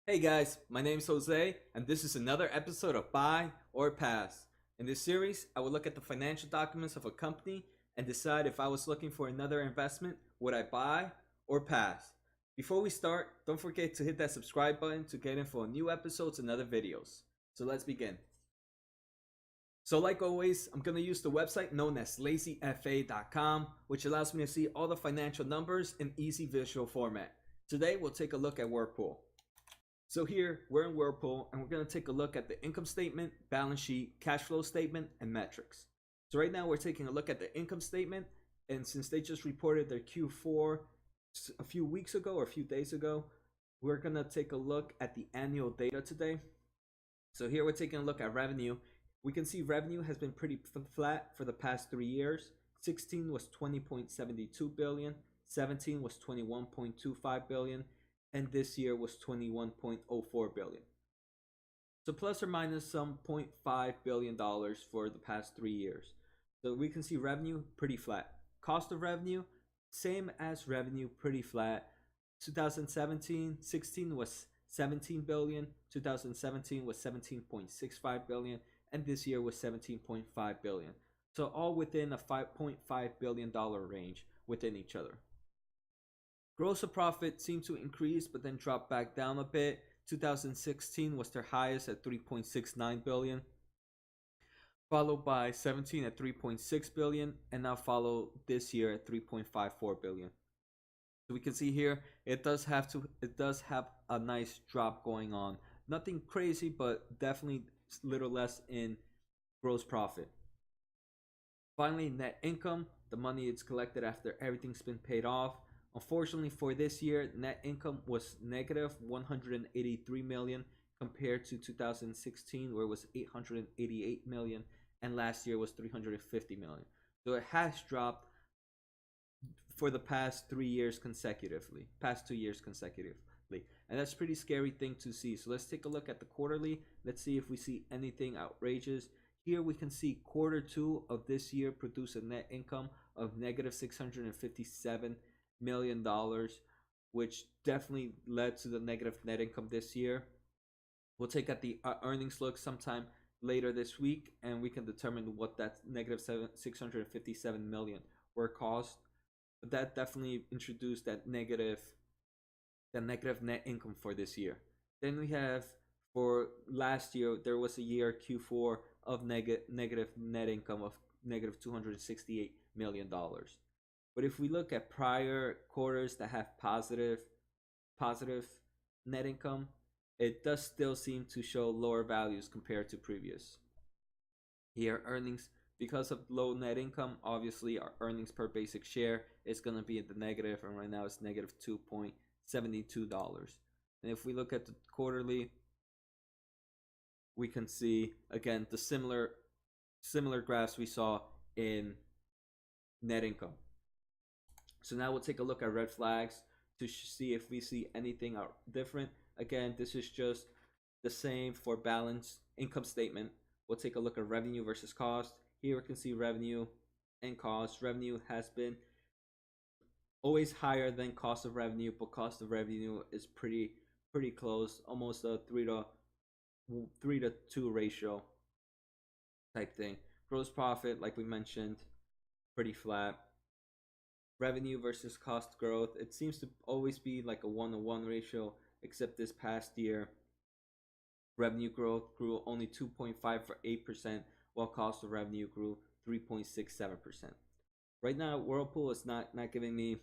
Hey guys, my name is Jose, and this is another episode of Buy or Pass. In this series, I will look at the financial documents of a company and decide if I was looking for another investment, would I buy or pass? Before we start, don't forget to hit that subscribe button to get info on new episodes and other videos. So let's begin. So like always, I'm going to use the website known as lazyfa.com, which allows me to see all the financial numbers in easy visual format. Today, we'll take a look at Whirlpool. So here we're in Whirlpool and we're going to take a look at the income statement, balance sheet, cash flow statement, and metrics. So right now we're taking a look at the income statement, and since they just reported their Q4 a few weeks ago or a few days ago, we're going to take a look at the annual data today. So here we're taking a look at revenue. We can see revenue has been pretty flat for the past 3 years. 16 was 20.72 billion, 17 was 21.25 billion, and this year was 21.04 billion. So plus or minus some $0.5 billion for the past 3 years. So we can see revenue pretty flat. Cost of revenue, same as revenue, pretty flat. 2017-16 was 17 billion, 2017 was 17.65 billion, and this year was 17.5 billion. So all within a $5.5 billion range within each other. Gross profit seemed to increase but then drop back down a bit. 2016 was their highest at 3.69 billion, followed by 17 at 3.6 billion, and now follow this year at 3.54 billion. So we can see here it does have a nice drop going on. Nothing crazy, but definitely a little less in gross profit. Finally, net income, the money it's collected after everything's been paid off. Unfortunately for this year, net income was negative 183 million compared to 2016 where it was 888 million, and last year was 350 million. So it has dropped for the past 2 years consecutively. And that's a pretty scary thing to see. So let's take a look at the quarterly. Let's see if we see anything outrageous. Here we can see Q2 of this year produce a net income of negative 657 million dollars, which definitely led to the negative net income this year. We'll take at the earnings look sometime later this week, and we can determine what that negative 657 million were caused. But that definitely introduced that negative net income for this year. Then we have, for last year, there was a year Q4 of negative net income of negative 268 million dollars. But if we look at prior quarters that have positive net income, it does still seem to show lower values compared to previous. Here, earnings, because of low net income, obviously our earnings per basic share is going to be in the negative, and right now it's negative $2.72. And if we look at the quarterly, we can see again the similar graphs we saw in net income. So now we'll take a look at red flags to see if we see anything different. Again, this is just the same for balance income statement. We'll take a look at revenue versus cost. Here we can see revenue and cost. Revenue has been always higher than cost of revenue, but cost of revenue is pretty close, almost a 3 to 2 ratio type thing. Gross profit, like we mentioned, pretty flat. Revenue versus cost growth, it seems to always be like a 1-to-1 ratio, except this past year revenue growth grew only 2.58%, while cost of revenue grew 3.67%. Right now Whirlpool is not giving me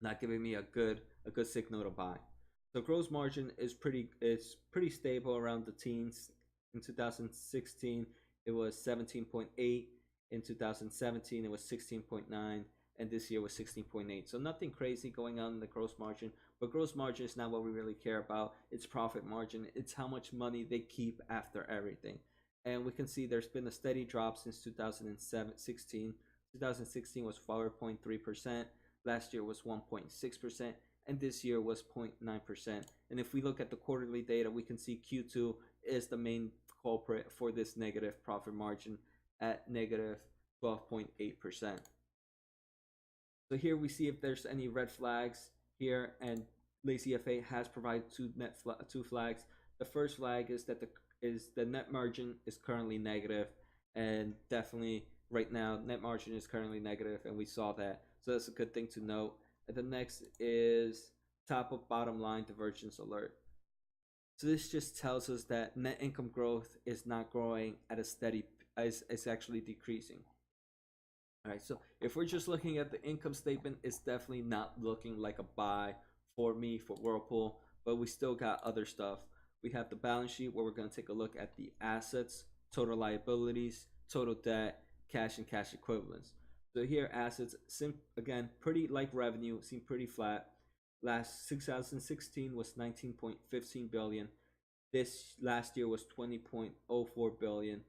a good signal to buy. So gross margin is pretty stable around the teens. In 2016 it was 17.8, in 2017 it was 16.9, and this year was 16.8. So nothing crazy going on in the gross margin, but gross margin is not what we really care about. It's profit margin. It's how much money they keep after everything. And we can see there's been a steady drop since 2016. 2016 was 4.3%, last year was 1.6%, and this year was 0.9%. And if we look at the quarterly data, we can see Q2 is the main culprit for this negative profit margin at negative 12.8%. So here we see if there's any red flags here, and Lazy FA has provided two flags. The first flag is that the net margin is currently negative, and definitely right now net margin is currently negative, and we saw that. So that's a good thing to note. And the next is top of bottom line divergence alert. So this just tells us that net income growth is not growing at a steady, it's actually decreasing. All right, so if we're just looking at the income statement, it's definitely not looking like a buy for me for Whirlpool, but we still got other stuff. We have the balance sheet where we're going to take a look at the assets, total liabilities, total debt, cash and cash equivalents. So here assets, again, pretty like revenue, seem pretty flat. Last 2016 was 19.15 billion. This last year was 20.04 billion,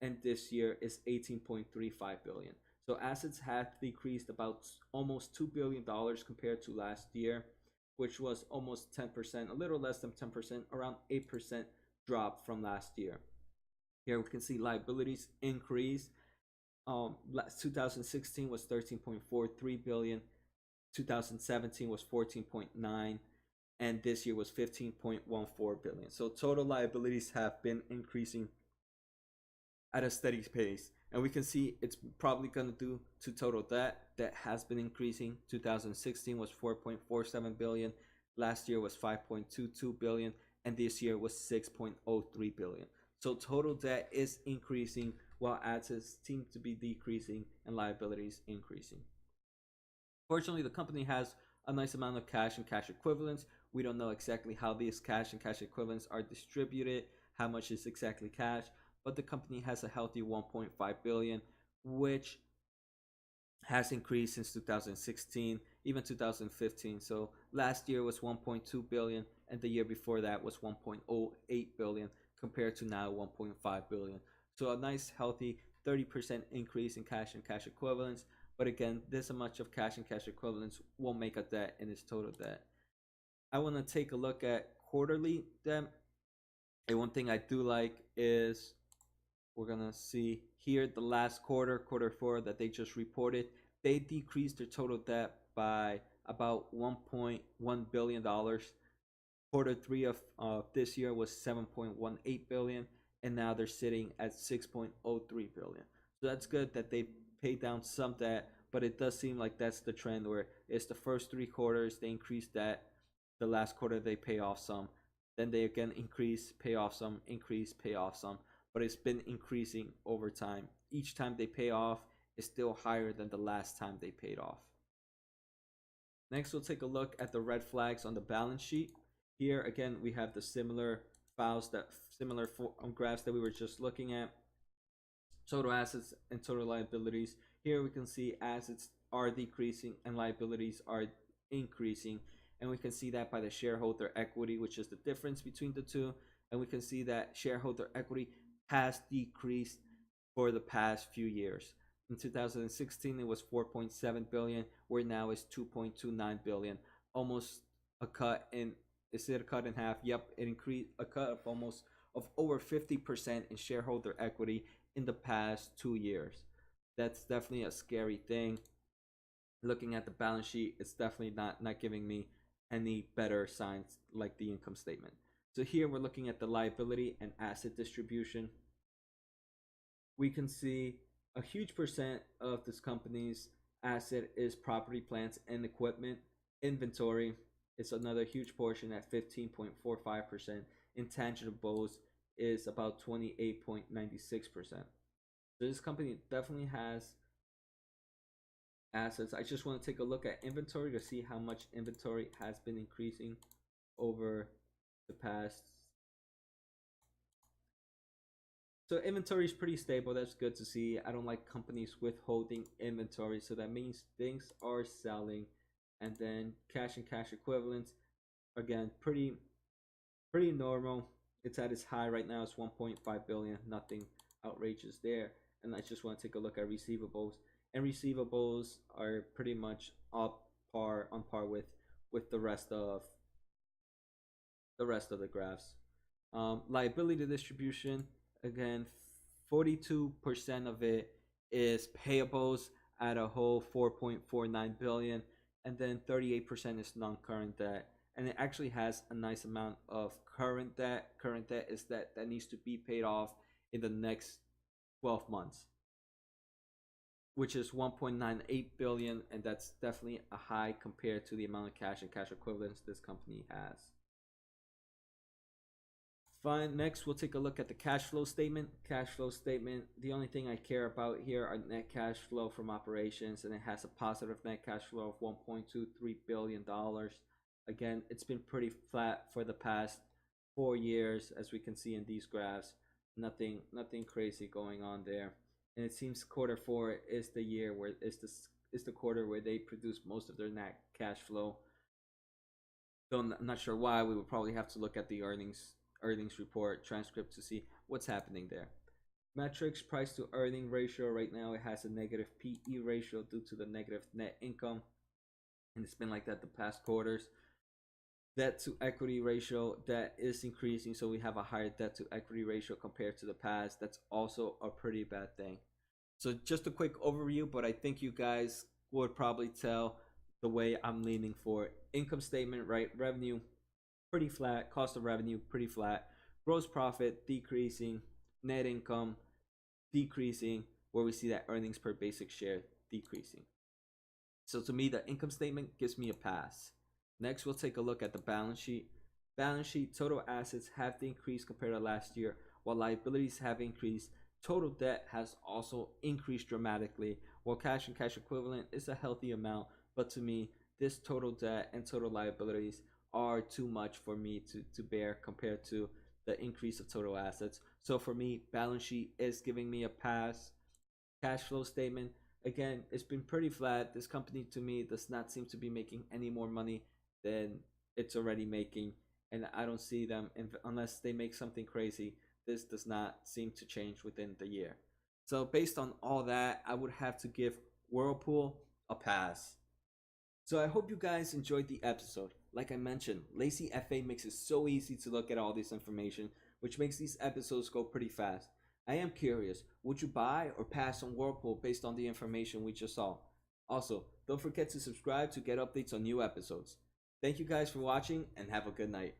and this year is 18.35 billion. So assets have decreased about almost $2 billion compared to last year, which was almost 10%, a little less than 10%, around 8% drop from last year. Here we can see liabilities increased. 2016 was 13.43 billion, 2017 was 14.9, and this year was 15.14 billion. So total liabilities have been increasing at a steady pace, and we can see it's probably going to do to total debt that has been increasing. 2016 was 4.47 billion, last year was 5.22 billion, and this year was 6.03 billion. So total debt is increasing while assets seem to be decreasing and liabilities increasing. Fortunately, the company has a nice amount of cash and cash equivalents. We don't know exactly how these cash and cash equivalents are distributed, how much is exactly cash, but the company has a healthy 1.5 billion, which has increased since 2016, even 2015. So last year was 1.2 billion, and the year before that was 1.08 billion, compared to now 1.5 billion. So a nice healthy 30% increase in cash and cash equivalents. But again, this much of cash and cash equivalents won't make a debt in its total debt. I want to take a look at quarterly debt. And one thing I do like is we're going to see here the last quarter 4 that they just reported. They decreased their total debt by about $1.1 billion. Quarter 3 of this year was 7.18 billion, and now they're sitting at 6.03 billion. So that's good that they paid down some debt, but it does seem like that's the trend where it's the first 3 quarters they increase debt, the last quarter they pay off some, then they again increase, pay off some, increase, pay off some, but it's been increasing over time. Each time they pay off is still higher than the last time they paid off. Next, we'll take a look at the red flags on the balance sheet. Here again, we have the similar graphs that we were just looking at. Total assets and total liabilities. Here we can see assets are decreasing and liabilities are increasing, and we can see that by the shareholder equity, which is the difference between the two. And we can see that shareholder equity has decreased for the past few years. In 2016 it was 4.7 billion, where now is 2.29 billion. Almost a cut in, is it a cut in half? Yep, it increased a cut of almost of over 50% in shareholder equity in the past 2 years. That's definitely a scary thing. Looking at the balance sheet, it's definitely not giving me any better signs like the income statement. So here we're looking at the liability and asset distribution. We can see a huge percent of this company's asset is property, plants, and equipment. Inventory is another huge portion at 15.45%. Intangibles is about 28.96%. So this company definitely has assets. I just want to take a look at inventory to see how much inventory has been increasing over the past. So inventory is pretty stable. That's good to see. I don't like companies withholding inventory, so that means things are selling. And then cash and cash equivalents, again, pretty normal. It's at its high right now. It's 1.5 billion. Nothing outrageous there. And I just want to take a look at receivables. And receivables are pretty much on par with the rest of the graphs. Liability distribution, again, 42% of it is payables at a whole 4.49 billion, and then 38% is non-current debt and it actually has a nice amount of current debt. Current debt is that needs to be paid off in the next 12 months, which is 1.98 billion, and that's definitely a high compared to the amount of cash and cash equivalents this company has. Fine. Next, we'll take a look at the cash flow statement. Cash flow statement. The only thing I care about here are net cash flow from operations, and it has a positive net cash flow of $1.23 billion. Again, it's been pretty flat for the past 4 years, as we can see in these graphs. Nothing crazy going on there. And it seems quarter four is the year where is the quarter where they produce most of their net cash flow. Though I'm not sure why. We would probably have to look at the earnings report transcript to see what's happening there. Metrics: price to earning ratio. Right now it has a negative PE ratio due to the negative net income, and it's been like that the past quarters. Debt to equity ratio, that is increasing, so we have a higher debt to equity ratio compared to the past. That's also a pretty bad thing. So just a quick overview, but I think you guys would probably tell the way I'm leaning for. Income statement, right? Revenue pretty flat, cost of revenue pretty flat, gross profit decreasing, net income decreasing, where we see that earnings per basic share decreasing. So to me, the income statement gives me a pass. Next, we'll take a look at the balance sheet. Balance sheet: total assets have decreased compared to last year, while liabilities have increased. Total debt has also increased dramatically, while cash and cash equivalent is a healthy amount, but to me, this total debt and total liabilities are too much for me to bear compared to the increase of total assets. So for me, balance sheet is giving me a pass. Cash flow statement, again, it's been pretty flat. This company to me does not seem to be making any more money than it's already making, and I don't see them unless they make something crazy. This does not seem to change within the year. So based on all that, I would have to give Whirlpool a pass. So I hope you guys enjoyed the episode. Like I mentioned, Lazy FA makes it so easy to look at all this information, which makes these episodes go pretty fast. I am curious, would you buy or pass on Whirlpool based on the information we just saw? Also, don't forget to subscribe to get updates on new episodes. Thank you guys for watching, and have a good night.